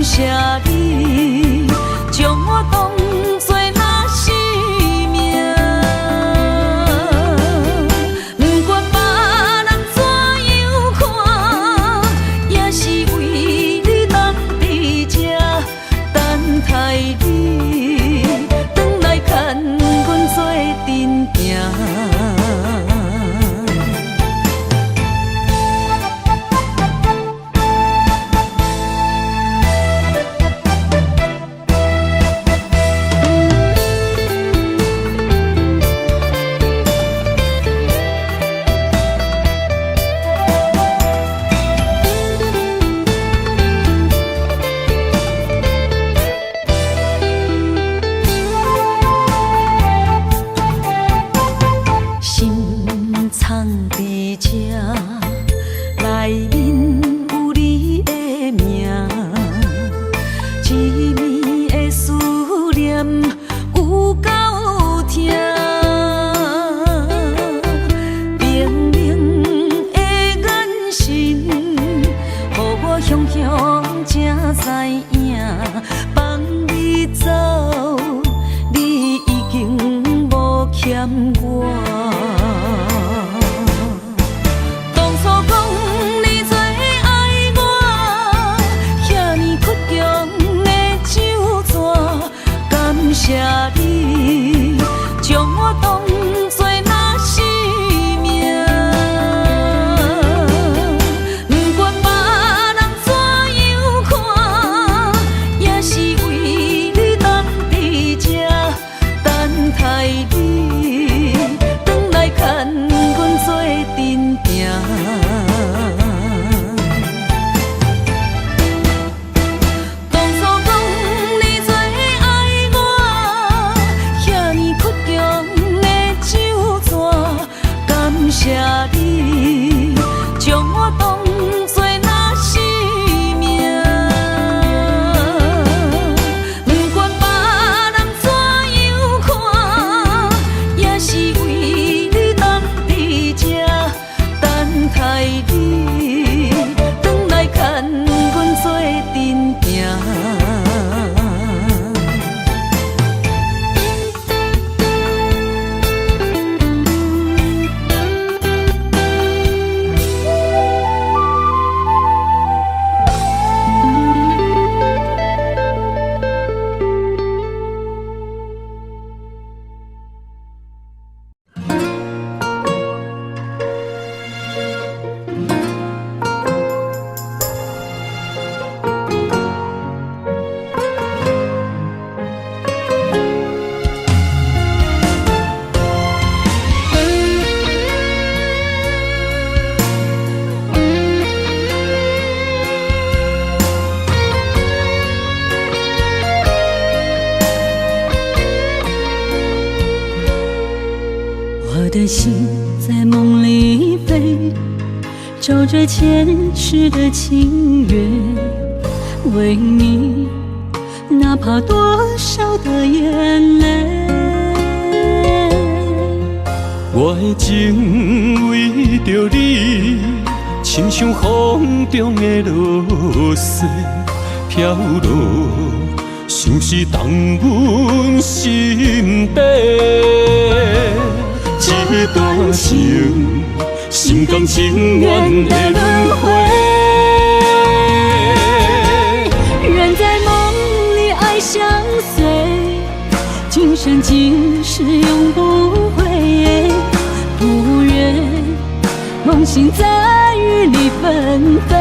谢你，将我当谢你，将我当作那生命。不管别人怎样看，也是为你当伫这等待你，转来牵阮做阵行。谢你，将我当作那生命。不管别人怎样看，也是为你当伫这等待你，转来牵阮做阵行。我的心在梦里飞，照着前世的情缘，为你哪怕多少的眼泪。我的情为着你，亲像风中的落水飘落，像是动阮心底。这段情，心甘情愿的轮回。人在梦里爱相随，今生今世永不悔。不愿梦醒在雨里纷飞。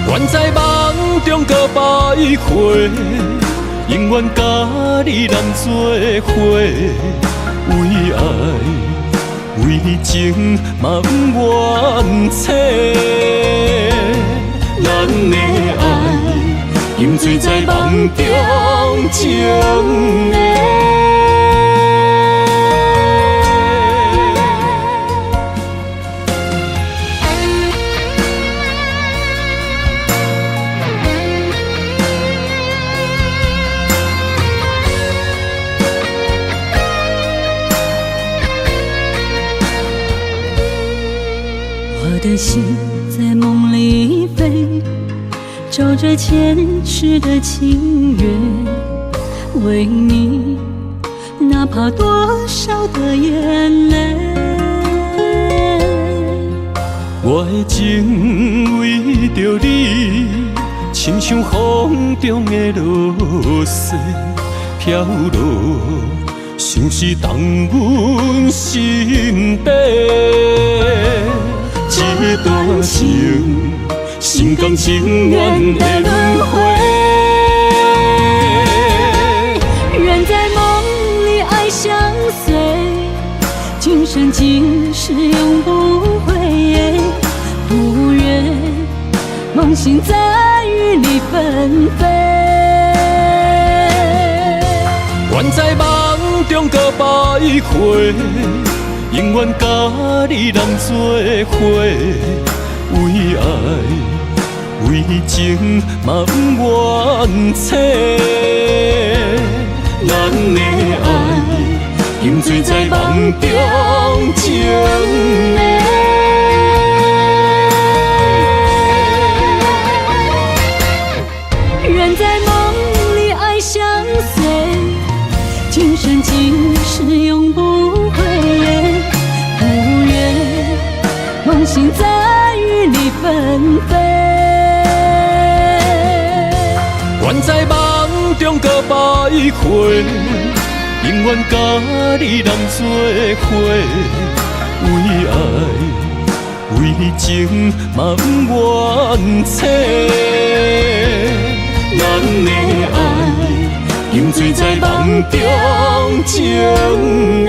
愿在梦中搁徘徊。永远甲你人做伙，为爱为情嘛不愿切。咱的爱饮醉在梦中情的。我的心在梦里飞，照着前世的情缘，为你哪怕多少的眼泪。我的情为着你，亲像风中的落水飘落，像是动阮心底。这段情，心甘情愿的轮回。人在梦里爱相随，今生今世永不悔。不愿梦醒在雨里纷飞。愿在梦中搁徘徊。永远甲你人做伙，为爱为情嘛不愿切。咱的爱饮醉在梦中情的。人在梦里爱相随，今生今世永不悔。梦醒在雨里纷飞。愿在梦中甲百回，永远甲你人做伙。为爱，为情嘛不愿切。咱的爱，沉醉在梦中情的。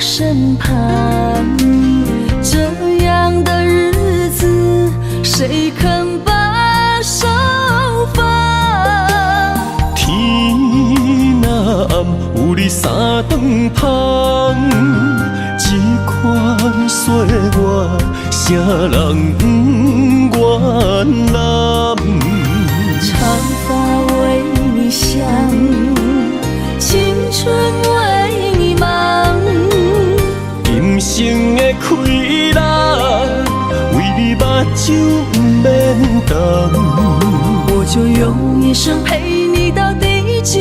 身旁，这样的日子，谁肯把手放？天若暗，有你三顿香，这款岁月，谁人不愿揽？长发为你香，青春为你忙。今生的快乐，为你目睭不免干。我就用一生陪你到地久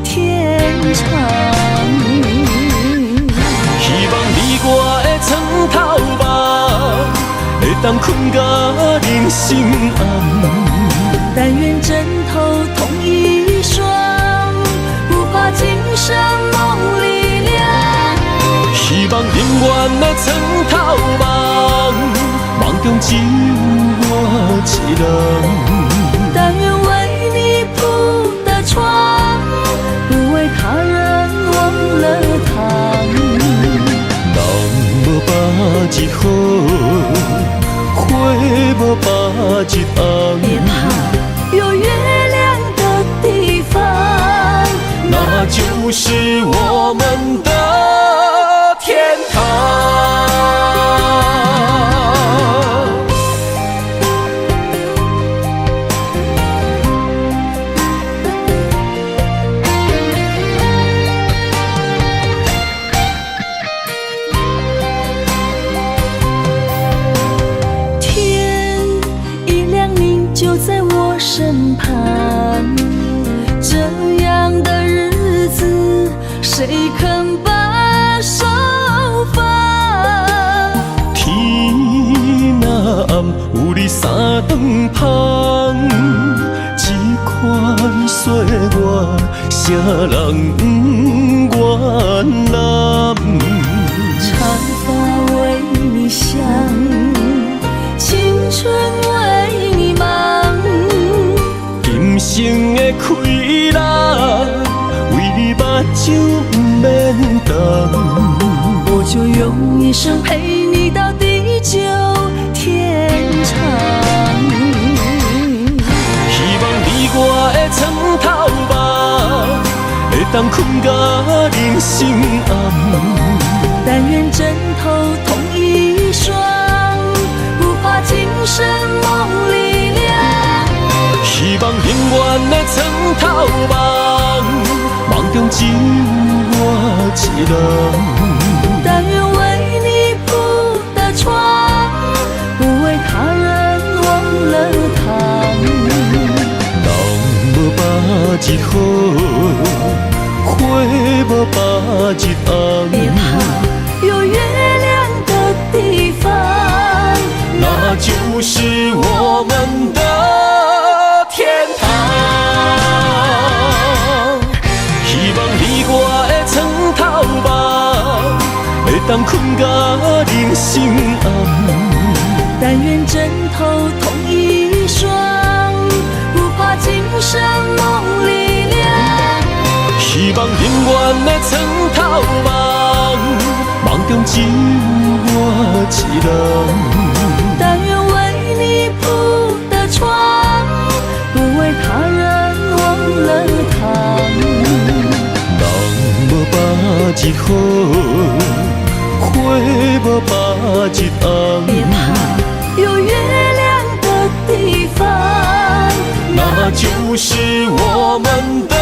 天长。希望你我的床头梦，会当困甲人心暗。但愿枕头同一双，不怕今生梦里凉。希望永远的床头梦，梦中只有我一人。但愿为你铺的床，不为他人忘了糖。人无百日好，花无百日红。别怕，有月亮的地方，那就是我们的天堂。天一亮你就在我身旁，这样的日子，谁肯把手放？天若暗，有你三顿香，这款岁月，谁人不愿揽？长发为你香，青春为你忙。今生的快乐，为你目睭不免干。我就用一生陪你到地久天长。希望你我的床头梦，会当困甲人心暗。但愿枕头同一双，不怕今生梦里凉。希望永远的床头梦，梦中只有我一人。但愿为你铺的床，不为他人忘了糖。人无百日好，花无百日红。别怕，有月亮的地方，那就是我们的天堂。希望你我的床头梦，会当困甲人心暗。但愿枕头同一双，不怕今生梦里凉。希望永远的床头梦，梦中只有我一人。但愿为你铺的床，不为他人忘了躺。人无把日好，花无把日红。别怕，有月亮的地方，那就是我们的